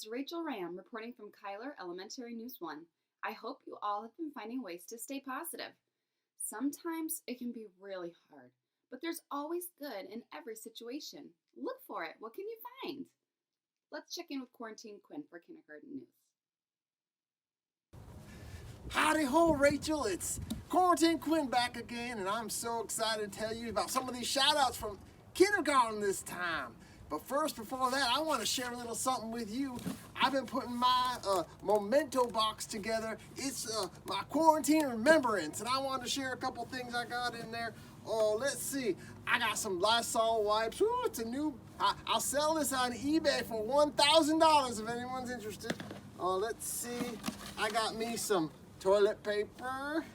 It's Rachel Ram reporting from Cuyler Elementary News 1. I hope you all have been finding ways to stay positive. Sometimes it can be really hard, but there's always good in every situation. Look for it. What can you find? Let's check in with Quarantine Quinn for kindergarten news. Howdy ho, Rachel. It's Quarantine Quinn back again, and I'm so excited to tell you about some of these shout outs from kindergarten this time. But first, before that, I want to share a little something with you. I've been putting my memento box together. It's my quarantine remembrance, and I wanted to share a couple things I got in there. Oh, let's see. I got some Lysol wipes. Ooh, it's a new. I'll sell this on eBay for $1,000 if anyone's interested. Let's see. I got me some toilet paper.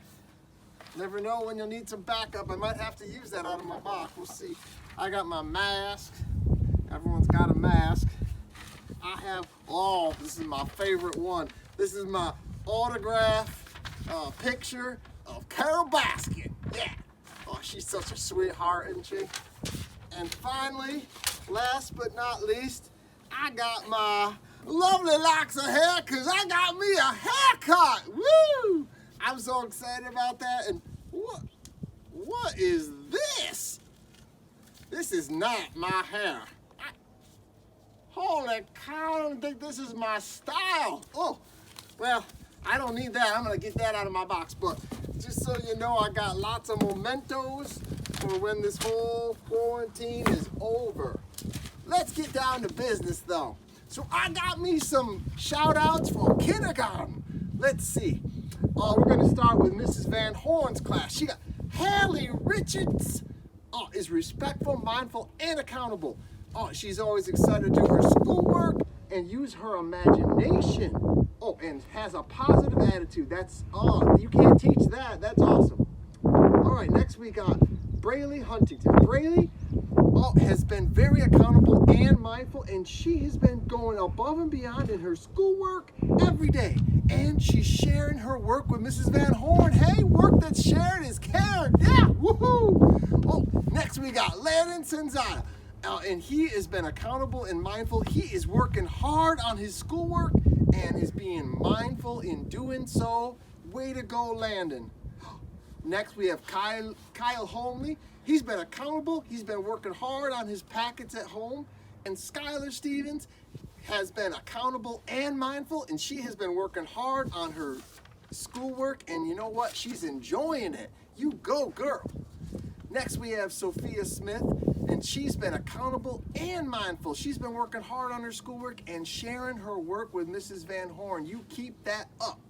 Never know when you'll need some backup. I might have to use that out of my box. We'll see. I got my mask. Everyone's got a mask. I have, this is my favorite one. This is my autograph picture of Carol Baskin. Yeah. Oh, she's such a sweetheart, isn't she? And finally, last but not least, I got my lovely locks of hair because I got me a haircut. Woo! I'm so excited about that. And what is this? This is not my hair. Holy cow, I don't think this is my style. Oh, well, I don't need that. I'm gonna get that out of my box. But just so you know, I got lots of mementos for when this whole quarantine is over. Let's get down to business though. So I got me some shout outs for kindergarten. Let's see. We're gonna start with Mrs. Van Horn's class. She got Hallie Richards. Is respectful, mindful, and accountable. She's always excited to do her schoolwork and use her imagination. And has a positive attitude. That's, you can't teach that. That's awesome. All right, next we got Braylee Huntington. Braylee has been very accountable and mindful, and she has been going above and beyond in her schoolwork every day. And she's sharing her work with Mrs. Van Horn. Hey, work that's shared is cared. Yeah, woohoo! Next we got Landon Senzata. And he has been accountable and mindful. He is working hard on his schoolwork and is being mindful in doing so. Way to go, Landon. Next, we have Kyle Holmley. He's been accountable. He's been working hard on his packets at home. And Skylar Stevens has been accountable and mindful, and she has been working hard on her schoolwork. And you know what? She's enjoying it. You go, girl. Next, we have Sophia Smith, and she's been accountable and mindful. She's been working hard on her schoolwork and sharing her work with Mrs. Van Horn. You keep that up.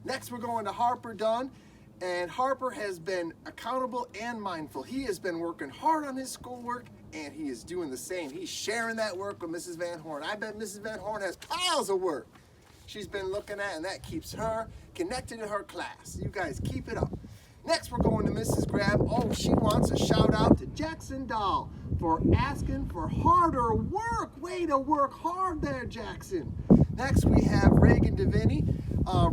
Next, we're going to Harper Dunn, and Harper has been accountable and mindful. He has been working hard on his schoolwork, and he is doing the same. He's sharing that work with Mrs. Van Horn. I bet Mrs. Van Horn has piles of work she's been looking at, and that keeps her connected to her class. You guys keep it up. Next, we're going to Mrs. Grab. She wants a shout out to Jackson Dahl for asking for harder work. Way to work hard there, Jackson. Next, we have Reagan Deviney.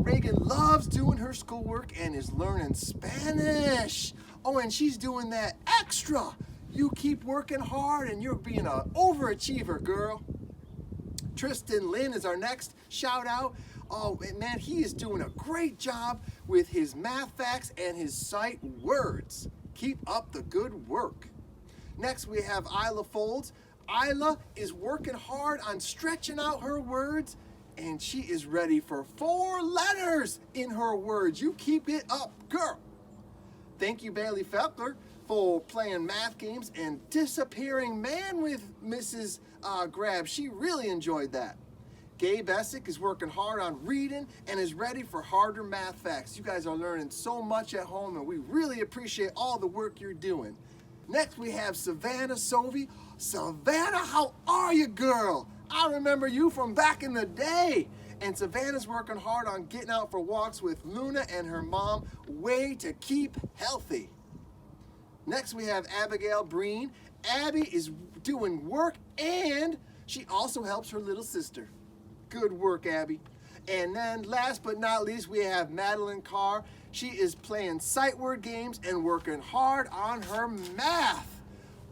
Reagan loves doing her schoolwork and is learning Spanish. And she's doing that extra. You keep working hard and you're being an overachiever, girl. Tristan Lynn is our next shout out. Man, he is doing a great job with his math facts and his sight words. Keep up the good work. Next, we have Isla Folds. Isla is working hard on stretching out her words, and she is ready for 4 letters in her words. You keep it up, girl. Thank you, Bailey Felker, for playing math games and disappearing man with Mrs. Grab. She really enjoyed that. Gabe Essick is working hard on reading and is ready for harder math facts. You guys are learning so much at home, and we really appreciate all the work you're doing. Next, we have Savannah Sovey. Savannah, how are you, girl? I remember you from back in the day. And Savannah's working hard on getting out for walks with Luna and her mom. Way to keep healthy. Next, we have Abigail Breen. Abby is doing work, and she also helps her little sister. Good work, Abby. And then last but not least, we have Madeline Carr. She is playing sight word games and working hard on her math.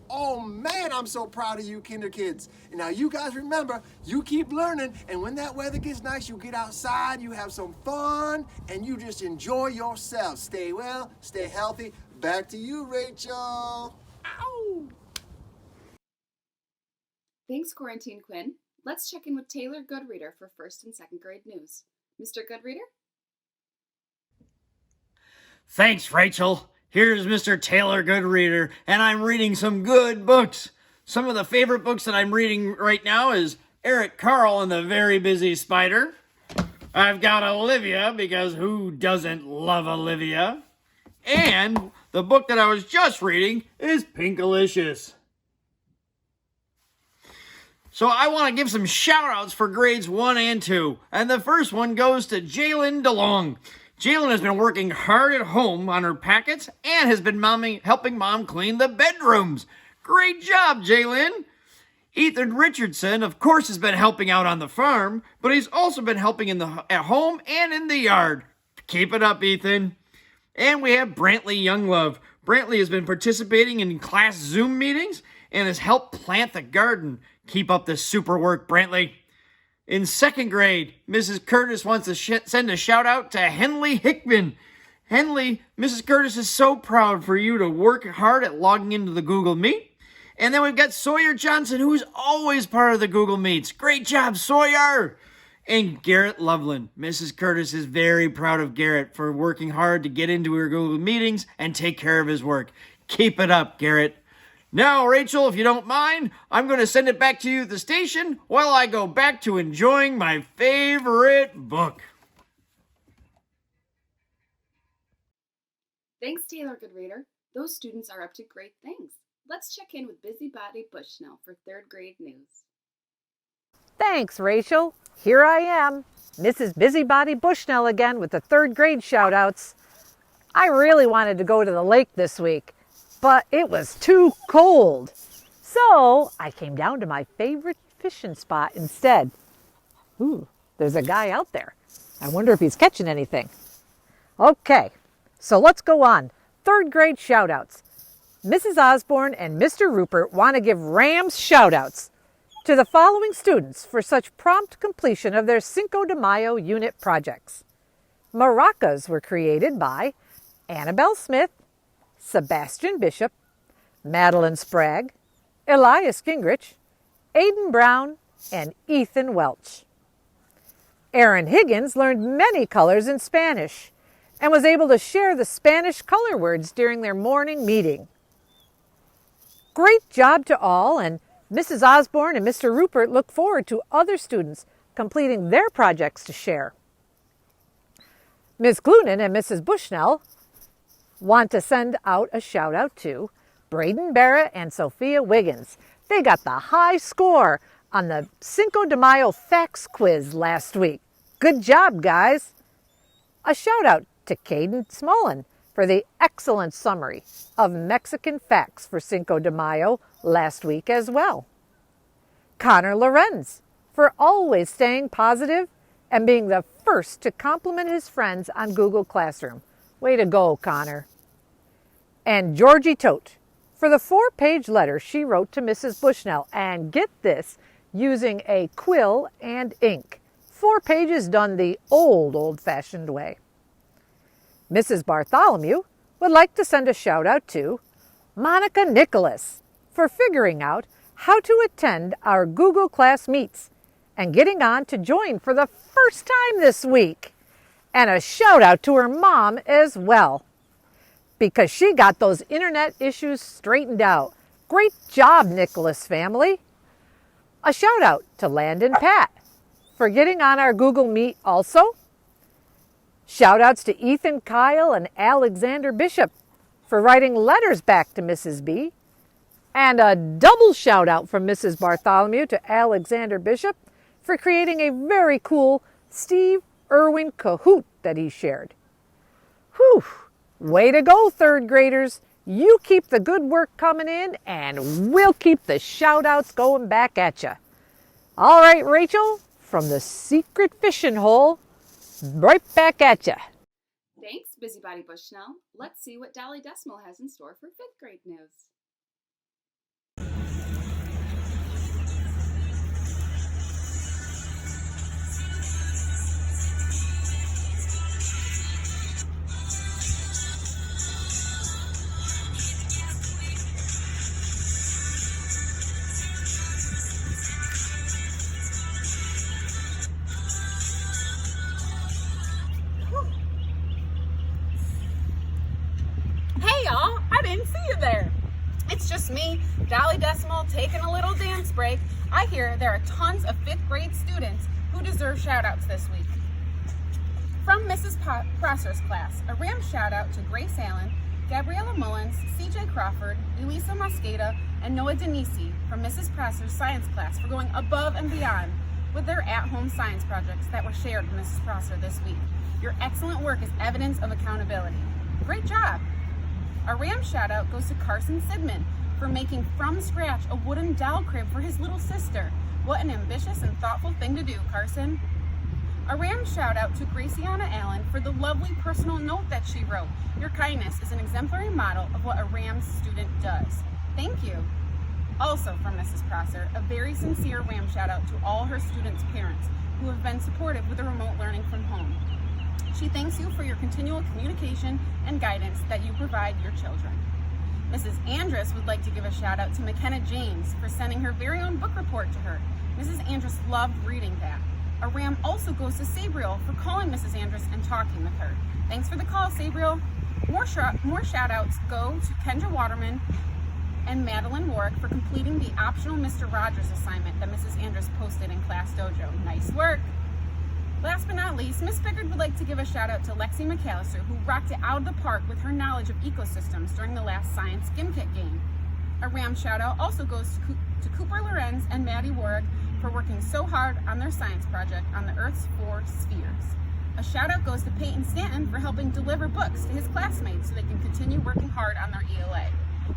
Oh man, I'm so proud of you kinder kids. And now you guys remember, you keep learning, and when that weather gets nice, you get outside, you have some fun, and you just enjoy yourself. Stay well, stay healthy. Back to you, Rachel. Ow! Thanks, Quarantine Quinn. Let's check in with Taylor Goodreader for 1st and 2nd grade news. Mr. Goodreader? Thanks, Rachel. Here's Mr. Taylor Goodreader, and I'm reading some good books. Some of the favorite books that I'm reading right now is Eric Carle and the Very Busy Spider. I've got Olivia, because who doesn't love Olivia? And the book that I was just reading is Pinkalicious. So I want to give some shout outs for grades 1 and 2. And the first one goes to Jalen DeLong. Jalen has been working hard at home on her packets and has been helping Mom clean the bedrooms. Great job, Jalen. Ethan Richardson, of course, has been helping out on the farm, but he's also been helping at home and in the yard. Keep it up, Ethan. And we have Brantley Younglove. Brantley has been participating in class Zoom meetings and has helped plant the garden. Keep up the super work, Brantley. In 2nd grade, Mrs. Curtis wants to send a shout out to Henley Hickman. Henley, Mrs. Curtis is so proud for you to work hard at logging into the Google Meet. And then we've got Sawyer Johnson, who's always part of the Google Meets. Great job, Sawyer! And Garrett Loveland. Mrs. Curtis is very proud of Garrett for working hard to get into her Google meetings and take care of his work. Keep it up, Garrett. Now, Rachel, if you don't mind, I'm going to send it back to you at the station while I go back to enjoying my favorite book. Thanks, Taylor Goodreader. Those students are up to great things. Let's check in with Busybody Bushnell for 3rd grade news. Thanks, Rachel. Here I am, Mrs. Busybody Bushnell again with the 3rd grade shout-outs. I really wanted to go to the lake this week, but it was too cold. So I came down to my favorite fishing spot instead. Ooh, there's a guy out there. I wonder if he's catching anything. Okay, so let's go on. 3rd grade shout-outs. Mrs. Osborne and Mr. Rupert want to give Rams shout-outs to the following students for such prompt completion of their Cinco de Mayo unit projects. Maracas were created by Annabelle Smith, Sebastian Bishop, Madeline Sprague, Elias Gingrich, Aiden Brown, and Ethan Welch. Aaron Higgins learned many colors in Spanish and was able to share the Spanish color words during their morning meeting. Great job to all, and Mrs. Osborne and Mr. Rupert look forward to other students completing their projects to share. Ms. Glunin and Mrs. Bushnell want to send out a shout out to Braden Barrett and Sophia Wiggins. They got the high score on the Cinco de Mayo facts quiz last week. Good job, guys. A shout out to Caden Smolin for the excellent summary of Mexican facts for Cinco de Mayo last week as well. Connor Lorenz for always staying positive and being the first to compliment his friends on Google Classroom. Way to go, Connor. And Georgie Tote for the 4-page letter she wrote to Mrs. Bushnell. And get this, using a quill and ink. 4 pages done the old-fashioned way. Mrs. Bartholomew would like to send a shout out to Monica Nicholas for figuring out how to attend our Google Class Meets and getting on to join for the first time this week. And a shout out to her mom as well, because she got those internet issues straightened out. Great job, Nicholas family. A shout out to Landon Pat for getting on our Google Meet also. Shout outs to Ethan Kyle and Alexander Bishop for writing letters back to Mrs. B. And a double shout out from Mrs. Bartholomew to Alexander Bishop for creating a very cool Steve Irwin Kahoot that he shared. Whew! Way to go, 3rd graders. You keep the good work coming in and we'll keep the shout outs going back at you. All right, Rachel, from the secret fishing hole, right back at you. Thanks, Busybody Bushnell. Let's see what Dolly Decimal has in store for 5th grade news. I didn't see you there. It's just me, Dolly Decimal, taking a little dance break. I hear there are tons of 5th grade students who deserve shout outs this week. From Mrs. Prosser's class, a Ram shout out to Grace Allen, Gabriella Mullins, CJ Crawford, Elisa Mosqueda, and Noah Denisi from Mrs. Prosser's science class for going above and beyond with their at-home science projects that were shared with Mrs. Prosser this week. Your excellent work is evidence of accountability. Great job! A Ram shout out goes to Carson Sidman for making from scratch a wooden doll crib for his little sister. What an ambitious and thoughtful thing to do, Carson. A Ram shout out to Graciana Allen for the lovely personal note that she wrote. Your kindness is an exemplary model of what a Ram student does. Thank you. Also from Mrs. Prosser, a very sincere Ram shout out to all her students' parents who have been supportive with the remote learning from home. She thanks you for your continual communication and guidance that you provide your children. Mrs. Andrus would like to give a shout out to McKenna James for sending her very own book report to her. Mrs. Andrus loved reading that. A Ram also goes to Sabriel for calling Mrs. Andrus and talking with her. Thanks for the call, Sabriel. More shout outs go to Kendra Waterman and Madeline Warwick for completing the optional Mr. Rogers assignment that Mrs. Andrus posted in Class Dojo. Nice work. Last but not least, Miss Pickard would like to give a shout out to Lexi McAllister, who rocked it out of the park with her knowledge of ecosystems during the last Science Skim Kit game. A Ram shout out also goes to Cooper Lorenz and Maddie Warwick for working so hard on their science project on the Earth's 4 spheres. A shout out goes to Peyton Stanton for helping deliver books to his classmates so they can continue working hard on their ELA.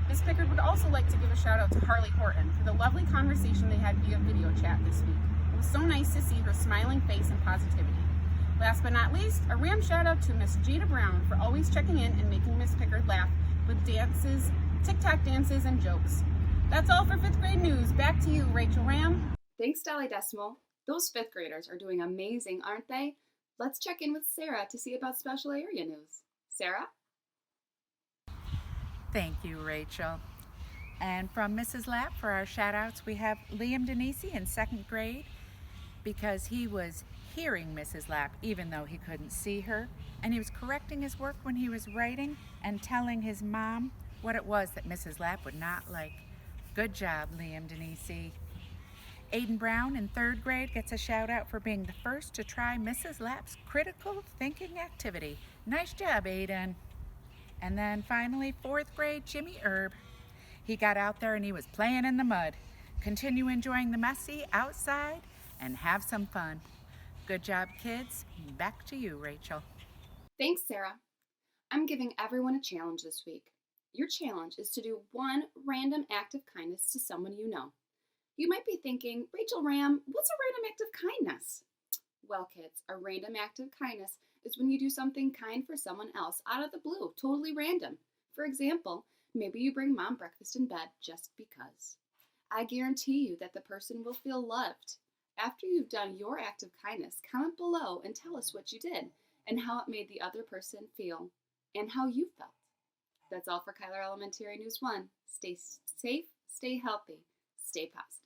Miss Pickard would also like to give a shout out to Harley Horton for the lovely conversation they had via video chat this week. It was so nice to see her smiling face and positivity. Last but not least, a Ram shout out to Miss Jada Brown for always checking in and making Miss Pickard laugh with dances, TikTok dances, and jokes. That's all for 5th grade news. Back to you, Rachel Ram. Thanks, Dolly Decimal. Those 5th graders are doing amazing, aren't they? Let's check in with Sarah to see about special area news. Sarah? Thank you, Rachel. And from Mrs. Lapp for our shout outs, we have Liam Denisi in 2nd grade because he was hearing Mrs. Lapp even though he couldn't see her, and he was correcting his work when he was writing and telling his mom what it was that Mrs. Lapp would not like. Good job, Liam Denisi. Aiden Brown in 3rd grade gets a shout out for being the first to try Mrs. Lapp's critical thinking activity. Nice job, Aiden. And then finally, 4th grade, Jimmy Erb. He got out there and he was playing in the mud. Continue enjoying the messy outside and have some fun. Good job, kids. Back to you, Rachel. Thanks, Sarah. I'm giving everyone a challenge this week. Your challenge is to do one random act of kindness to someone you know. You might be thinking, Rachel Ram, what's a random act of kindness? Well, kids, a random act of kindness is when you do something kind for someone else out of the blue, totally random. For example, maybe you bring mom breakfast in bed just because. I guarantee you that the person will feel loved. After you've done your act of kindness, comment below and tell us what you did and how it made the other person feel and how you felt. That's all for Cuyler Elementary News 1. Stay safe, stay healthy, stay positive.